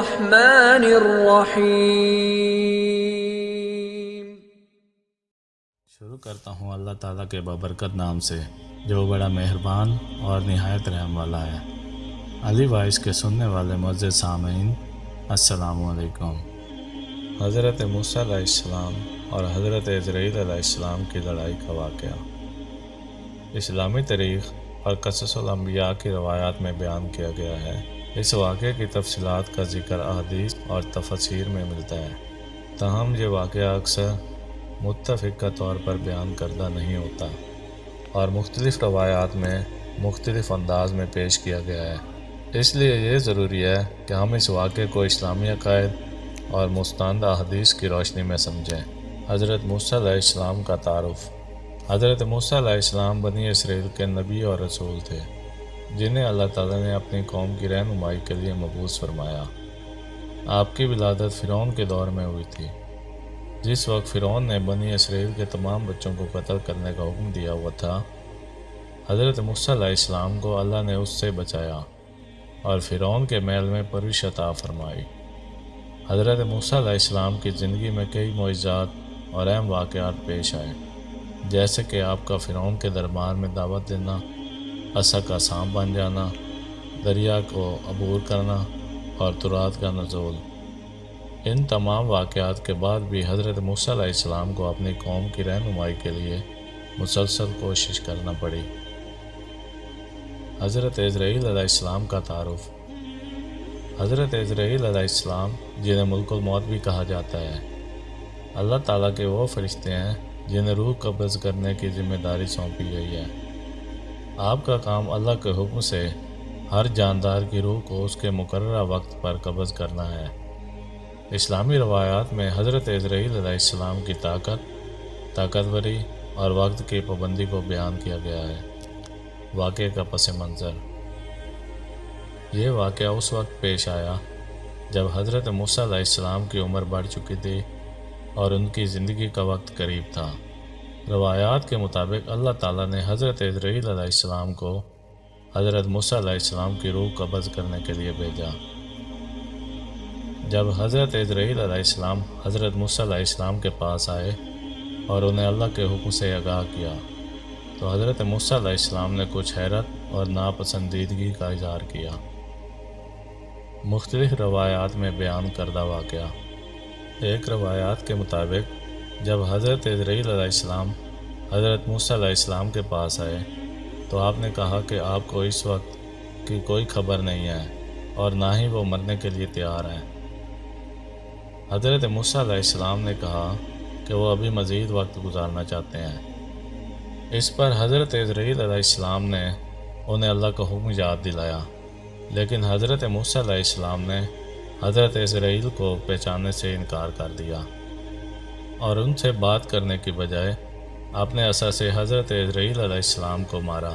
الرحمن الرحیم۔ شروع کرتا ہوں اللہ تعالیٰ کے بابرکت نام سے جو بڑا مہربان اور نہایت رحم والا ہے۔ علی وائس کے سننے والے معزز سامعین، السلام علیکم۔ حضرت موسیٰ علیہ السلام اور حضرت عزرائیل علیہ السلام کی لڑائی کا واقعہ اسلامی تاریخ اور قصص الانبیاء کی روایات میں بیان کیا گیا ہے۔ اس واقعے کی تفصیلات کا ذکر احادیث اور تفاسیر میں ملتا ہے، تاہم یہ واقعہ اکثر متفقہ طور پر بیان کردہ نہیں ہوتا اور مختلف روایات میں مختلف انداز میں پیش کیا گیا ہے۔ اس لیے یہ ضروری ہے کہ ہم اس واقعے کو اسلامی عقائد اور مستند احادیث کی روشنی میں سمجھیں۔ حضرت موسیٰ علیہ السلام کا تعارف۔ حضرت موسیٰ علیہ السلام بنی اسرائیل کے نبی اور رسول تھے، جنہیں اللہ تعالیٰ نے اپنی قوم کی رہنمائی کے لیے مبعوث فرمایا۔ آپ کی ولادت فرعون کے دور میں ہوئی تھی، جس وقت فرعون نے بنی اسرائیل کے تمام بچوں کو قتل کرنے کا حکم دیا ہوا تھا۔ حضرت موسیٰ علیہ السلام کو اللہ نے اس سے بچایا اور فرعون کے محل میں پرورش عطا فرمائی۔ حضرت موسیٰ علیہ السلام کی زندگی میں کئی معجزات اور اہم واقعات پیش آئے، جیسے کہ آپ کا فرعون کے دربار میں دعوت دینا، عصا کا سانپ بن جانا، دریا کو عبور کرنا اور تورات کا نزول۔ ان تمام واقعات کے بعد بھی حضرت موسیٰ علیہ السلام کو اپنی قوم کی رہنمائی کے لیے مسلسل کوشش کرنا پڑی۔ حضرت عزرائیل علیہ السلام کا تعارف۔ حضرت عزرائیل علیہ السلام، جنہیں ملک الموت بھی کہا جاتا ہے، اللہ تعالیٰ کے وہ فرشتے ہیں جنہیں روح قبض کرنے کی ذمہ داری سونپی گئی ہے۔ آپ کا کام اللہ کے حکم سے ہر جاندار کی روح کو اس کے مقررہ وقت پر قبض کرنا ہے۔ اسلامی روایات میں حضرت عزرائیل علیہ السلام کی طاقتوری اور وقت کی پابندی کو بیان کیا گیا ہے۔ واقعے کا پس منظر۔ یہ واقعہ اس وقت پیش آیا جب حضرت موسیٰ علیہ السلام کی عمر بڑھ چکی تھی اور ان کی زندگی کا وقت قریب تھا۔ روایات کے مطابق اللہ تعالیٰ نے حضرت عزرائیل علیہ السلام کو حضرت موسیٰ علیہ السلام کی روح قبض کرنے کے لیے بھیجا۔ جب حضرت عزرائیل علیہ السلام حضرت موسیٰ علیہ السلام کے پاس آئے اور انہیں اللہ کے حکم سے آگاہ کیا، تو حضرت موسیٰ علیہ السلام نے کچھ حیرت اور ناپسندیدگی کا اظہار کیا۔ مختلف روایات میں بیان کردہ واقعہ۔ ایک روایات کے مطابق جب حضرت عزرائیل علیہ السلام حضرت موسیٰ علیہ السلام کے پاس آئے تو آپ نے کہا کہ آپ کو اس وقت کی کوئی خبر نہیں ہے اور نہ ہی وہ مرنے کے لیے تیار ہیں۔ حضرت موسیٰ علیہ السلام نے کہا کہ وہ ابھی مزید وقت گزارنا چاہتے ہیں۔ اس پر حضرت عزرائیل علیہ السلام نے انہیں اللہ کا حکم یاد دلایا، لیکن حضرت موسیٰ علیہ السلام نے حضرت عزرائیل کو پہچاننے سے انکار کر دیا اور ان سے بات کرنے کی بجائے اپنے عصا سے حضرت عزرائیل علیہ السلام کو مارا،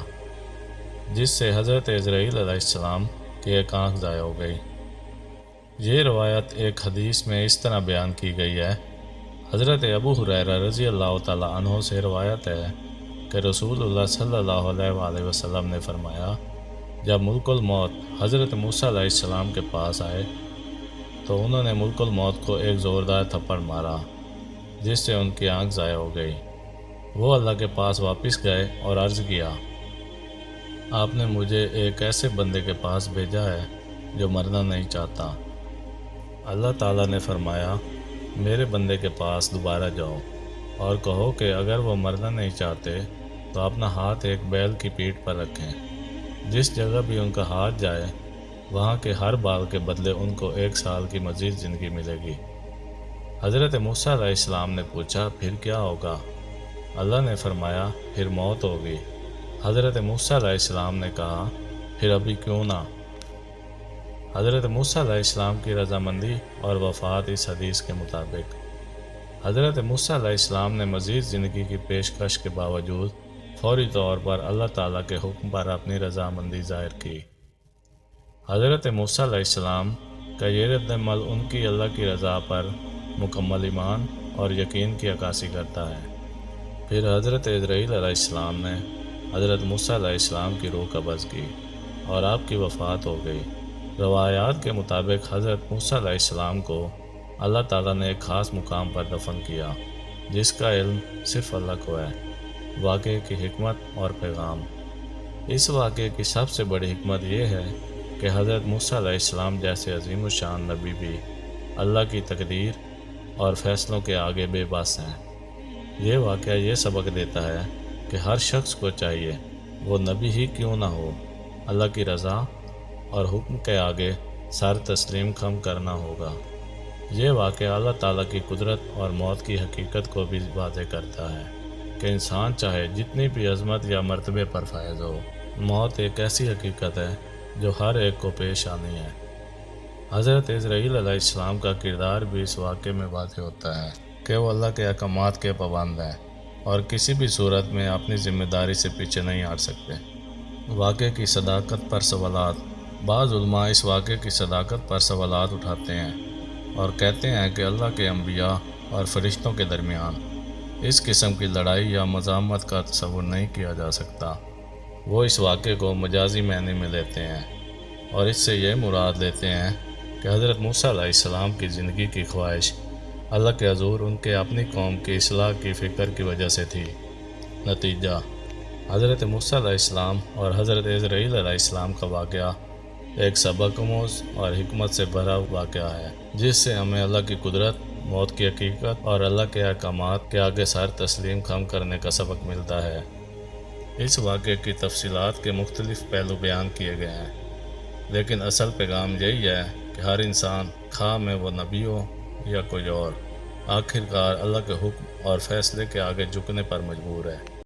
جس سے حضرت عزرائیل علیہ السلام کی ایک آنکھ ضائع ہو گئی۔ یہ روایت ایک حدیث میں اس طرح بیان کی گئی ہے۔ حضرت ابو ہریرہ رضی اللہ تعالیٰ عنہ سے روایت ہے کہ رسول اللہ صلی اللہ علیہ وآلہ وسلم نے فرمایا، جب ملک الموت حضرت موسیٰ علیہ السلام کے پاس آئے تو انہوں نے ملک الموت کو ایک زوردار تھپڑ مارا، جس سے ان کی آنکھ ضائع ہو گئی۔ وہ اللہ کے پاس واپس گئے اور عرض کیا، آپ نے مجھے ایک ایسے بندے کے پاس بھیجا ہے جو مرنا نہیں چاہتا۔ اللہ تعالیٰ نے فرمایا، میرے بندے کے پاس دوبارہ جاؤ اور کہو کہ اگر وہ مرنا نہیں چاہتے تو اپنا ہاتھ ایک بیل کی پیٹھ پر رکھیں، جس جگہ بھی ان کا ہاتھ جائے وہاں کے ہر بال کے بدلے ان کو 1 سال کی مزید زندگی ملے گی۔ حضرت موسیٰ علیہ السلام نے پوچھا، پھر کیا ہوگا؟ اللہ نے فرمایا، پھر موت ہوگی۔ حضرت موسیٰ علیہ السلام نے کہا، پھر ابھی کیوں نہ؟ حضرت موسیٰ علیہ السلام کی رضامندی اور وفات اس حدیث کے مطابق۔ حضرت موسیٰ علیہ السلام نے مزید زندگی کی پیشکش کے باوجود فوری طور پر اللہ تعالیٰ کے حکم پر اپنی رضامندی ظاہر کی۔ حضرت موسیٰ علیہ السلام کا یہ رد عمل ان کی اللہ کی رضا پر مکمل ایمان اور یقین کی عکاسی کرتا ہے۔ پھر حضرت عزرائیل علیہ السلام نے حضرت موسیٰ علیہ السلام کی روح قبض کی اور آپ کی وفات ہو گئی۔ روایات کے مطابق حضرت موسیٰ علیہ السلام کو اللہ تعالیٰ نے ایک خاص مقام پر دفن کیا جس کا علم صرف اللہ کو ہے۔ واقعے کی حکمت اور پیغام۔ اس واقعے کی سب سے بڑی حکمت یہ ہے کہ حضرت موسیٰ علیہ السلام جیسے عظیم الشان نبی بھی اللہ کی تقدیر اور فیصلوں کے آگے بے بس ہیں۔ یہ واقعہ یہ سبق دیتا ہے کہ ہر شخص کو چاہیے وہ نبی ہی کیوں نہ ہو، اللہ کی رضا اور حکم کے آگے سر تسلیم خم کرنا ہوگا۔ یہ واقعہ اللہ تعالیٰ کی قدرت اور موت کی حقیقت کو بھی واضح کرتا ہے کہ انسان چاہے جتنی بھی عظمت یا مرتبے پر فائز ہو، موت ایک ایسی حقیقت ہے جو ہر ایک کو پیش آنی ہے۔ حضرت اسرائیل علیہ السلام کا کردار بھی اس واقعے میں واضح ہوتا ہے کہ وہ اللہ کے احکامات کے پابند ہیں اور کسی بھی صورت میں اپنی ذمہ داری سے پیچھے نہیں ہٹ سکتے۔ واقعے کی صداقت پر سوالات۔ بعض علماء اس واقعے کی صداقت پر سوالات اٹھاتے ہیں اور کہتے ہیں کہ اللہ کے انبیاء اور فرشتوں کے درمیان اس قسم کی لڑائی یا مزاحمت کا تصور نہیں کیا جا سکتا۔ وہ اس واقعے کو مجازی معنی میں لیتے ہیں اور اس سے یہ مراد لیتے ہیں کہ حضرت موسیٰ علیہ السلام کی زندگی کی خواہش اللہ کے حضور ان کے اپنی قوم کی اصلاح کی فکر کی وجہ سے تھی۔ نتیجہ: حضرت موسیٰ علیہ السلام اور حضرت اسرائیل علیہ السلام کا واقعہ ایک سبق آموز اور حکمت سے بھرا واقعہ ہے جس سے ہمیں اللہ کی قدرت، موت کی حقیقت اور اللہ کے احکامات کے آگے سر تسلیم خم کرنے کا سبق ملتا ہے۔ اس واقعے کی تفصیلات کے مختلف پہلو بیان کیے گئے ہیں، لیکن اصل پیغام یہی ہے کہ ہر انسان، خواہ میں وہ نبی ہو یا کوئی اور، آخر کار اللہ کے حکم اور فیصلے کے آگے جھکنے پر مجبور ہے۔